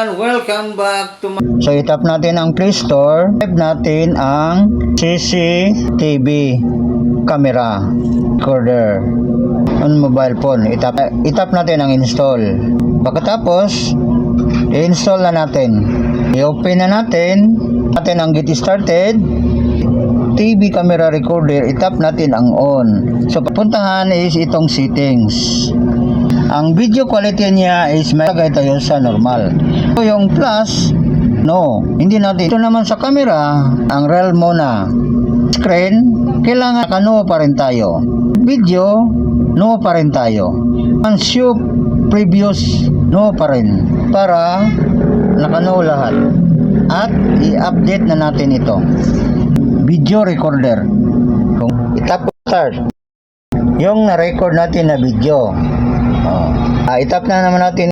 Welcome back to my... So itap natin ang Play Store, type natin ang CCTV camera recorder on mobile phone. Itap natin ang install. Pagkatapos, i-install na natin. I-open na natin ang get started TV camera recorder. Itap natin ang on. So papuntahan is itong settings. Ang video quality niya is malagay tayo sa normal. So yung plus, no, hindi natin. Ito naman sa camera, ang real muna. Screen, kailangan no pa rin tayo. Video, no pa rin tayo. Ang show previous, no pa rin. Para nakano lahat. At i-update na natin ito. Video recorder. Kung itap start, yung na-record natin na video. Itap na naman natin